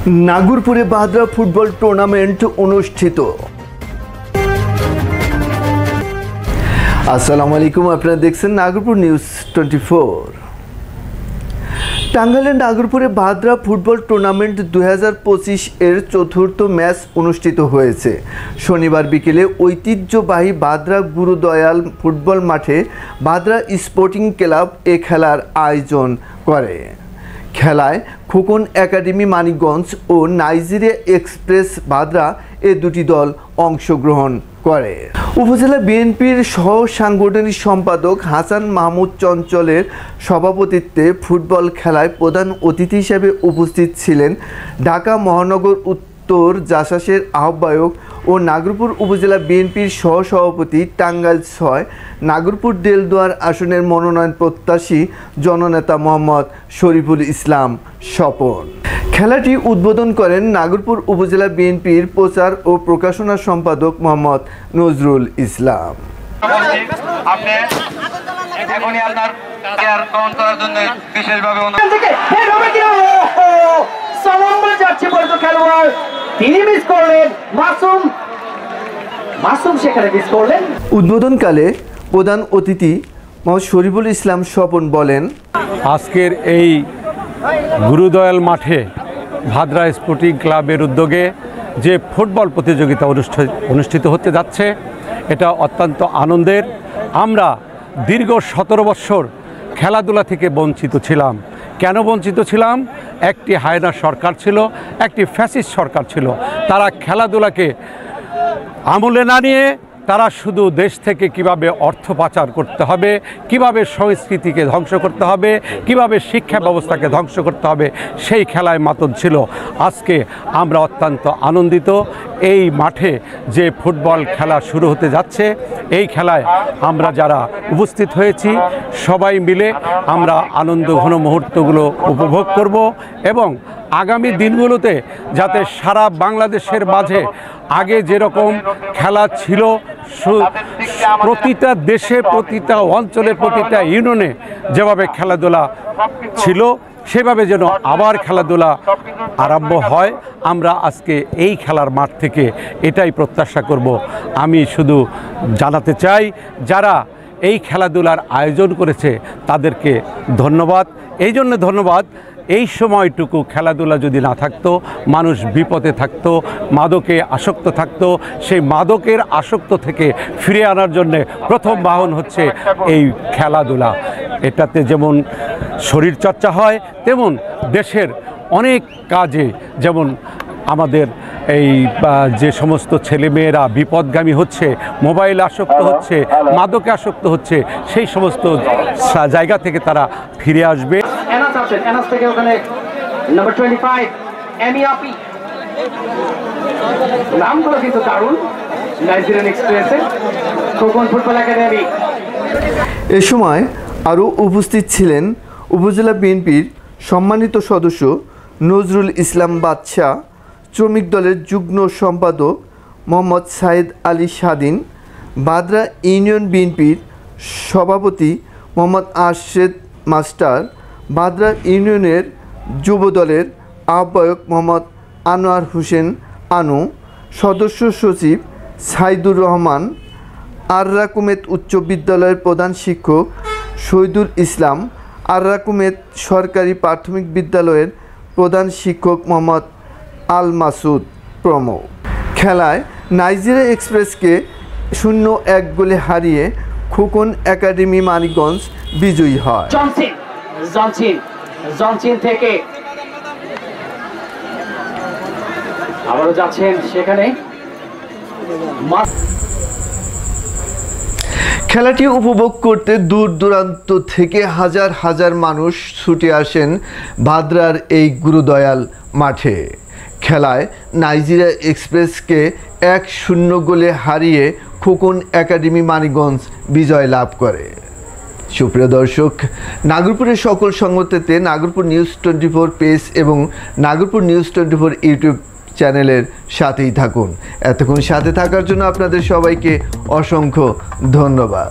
নাগরপুরে বাদরা football tournament অনুষ্ঠিত। আসসালামু আলাইকুম, আপনারা দেখছেন নাগরপুর নিউজ 24। টাঙ্গাইলের নাগরপুরে বাদরা ফুটবল টুর্নামেন্ট 2025 এর চতুর্থ ম্যাচ অনুষ্ঠিত হয়েছে। শনিবার বিকেলে ঐতিহ্যবাহী বাদরা গুরুদয়াল ফুটবল মাঠে বাদরা স্পোর্টিং ক্লাব এ খেলার আয়োজন করে। খেলায় খোকন একাডেমি মানিকগঞ্জ ও নাইজেরিয়া এক্সপ্রেস বাদরা এ দুটি দল অংশগ্রহণ করে। উপজেলা বিএনপির সহ সাংগঠনিক সম্পাদক হাসান মাহমুদ চঞ্চলের সভাপতিত্বে ফুটবল খেলায় প্রধান অতিথি হিসেবে উপস্থিত ছিলেন ঢাকা মহানগর উত্তর জাসাসের আহ্বায়ক ও নাগরপুর উপজেলা বিএনপির সহসভাপতি, টাঙ্গাইল ৬ নাগরপুর দেলদুয়ার আসনের মনোনয়ন প্রত্যাশী জননেতা মোহাম্মদ শরীফুল ইসলাম স্বপন। খেলাটি উদ্বোধন করেন নাগরপুর উপজেলা বিএনপির প্রচার ও প্রকাশনা সম্পাদক মোহাম্মদ নজরুল ইসলাম। উদ্বোধনকালে প্রধান অতিথি মোহাম্মদ শরীফুল ইসলাম স্বপন বলেন, আজকের এই গুরুদয়াল মাঠে বাদরা স্পোর্টিং ক্লাবের উদ্যোগে যে ফুটবল প্রতিযোগিতা অনুষ্ঠিত হতে যাচ্ছে, এটা অত্যন্ত আনন্দের। আমরা দীর্ঘ 17 বছর খেলাধুলা থেকে বঞ্চিত ছিলাম। কেন বঞ্চিত ছিলাম? একটি হায়না সরকার ছিল, একটি ফ্যাসিস্ট সরকার ছিল। তারা খেলাধুলাকে আমলে না নিয়ে তারা শুধু দেশ থেকে কিভাবে অর্থ পাচার করতে হবে, কিভাবে সংস্কৃতিকে ধ্বংস করতে হবে, কিভাবে শিক্ষা ব্যবস্থাকে ধ্বংস করতে হবে, সেই খেলায় মাতন ছিল। আজকে আমরা অত্যন্ত আনন্দিত। এই মাঠে যে ফুটবল খেলা শুরু হতে যাচ্ছে, এই খেলায় আমরা যারা উপস্থিত হয়েছি সবাই মিলে আমরা আনন্দ ঘন মুহূর্তগুলো উপভোগ করব এবং আগামী দিনগুলোতে যাতে সারা বাংলাদেশের মাঝে আগে যেরকম খেলা ছিল, প্রতিটা দেশে, প্রতিটা অঞ্চলে, প্রতিটা ইউনিয়নে যেভাবে খেলাধুলা ছিল, সেভাবে যেন আবার খেলাধুলা আরম্ভ হয়। আমরা আজকে এই খেলার মাঠ থেকে এটাই প্রত্যাশা করব। আমি শুধু জানাতে চাই, যারা এই খেলাধুলার আয়োজন করেছে তাদেরকে ধন্যবাদ। এই জন্য ধন্যবাদ, এই সময়টুকু খেলাধুলা যদি না থাকতো, মানুষ বিপদে থাকতো, মাদকে আসক্ত থাকতো। সেই মাদকের আসক্ত থেকে ফিরে আনার জন্যে প্রথম বাহন হচ্ছে এই খেলাধুলা। এটাতে যেমন শরীরচর্চা হয়, তেমন দেশের অনেক কাজে, যেমন আমাদের এই যে সমস্ত ছেলেমেয়েরা বিপদগামী হচ্ছে, মোবাইল আসক্ত হচ্ছে, মাদকে আসক্ত হচ্ছে, সেই সমস্ত জায়গা থেকে তারা ফিরে আসবে। এ সময় আরও উপস্থিত ছিলেন উপজেলা বিএনপির সম্মানিত সদস্য নজরুল ইসলাম বাদশাহ, শ্রমিক দলের যুগ্ম সম্পাদক মোহাম্মদ সাইদ আলী স্বাধীন, বাদরা ইউনিয়ন বিএনপির সভাপতি মোহাম্মদ আরশেদ মাস্টার, বাদরা ইউনিয়নের যুব দলের আহ্বায়ক মোহাম্মদ আনোয়ার হোসেন আনু, সদস্য সচিব সাইদুর রহমান, আররাকুমেত উচ্চ বিদ্যালয়ের প্রধান শিক্ষক শহীদুল ইসলাম, আররাকুমেত সরকারি প্রাথমিক বিদ্যালয়ের প্রধান শিক্ষক মোহাম্মদ আল মাসুদ প্রমুখ। খেলায় নাইজেরিয়া এক্সপ্রেসকে 0-1 গোলে হারিয়ে খোকন একাডেমি মানিকগঞ্জ বিজয়ী হয়। জনসিন থেকে আবারও যাচ্ছেন সেখানে। খেলাটি উপভোগ করতে দূর দূরান্ত থেকে হাজার হাজার মানুষ ছুটে আসেন বাদরার এই গুরুদয়াল মাঠে। খেলায় নাইজেরিয়া এক্সপ্রেসকে 1-0 গোলে হারিয়ে খোকন একাডেমি মানিকগঞ্জ বিজয় লাভ করে। সুপ্রিয় দর্শক, নাগরপুরের সকল সংবাদ পেতে নাগরপুর নিউজ 24 পেজ এবং নাগরপুর নিউজ 24 ইউটিউব চ্যানেলের সাথেই থাকুন। এতক্ষণ সাথে থাকার জন্য আপনাদের সবাইকে অসংখ্য ধন্যবাদ।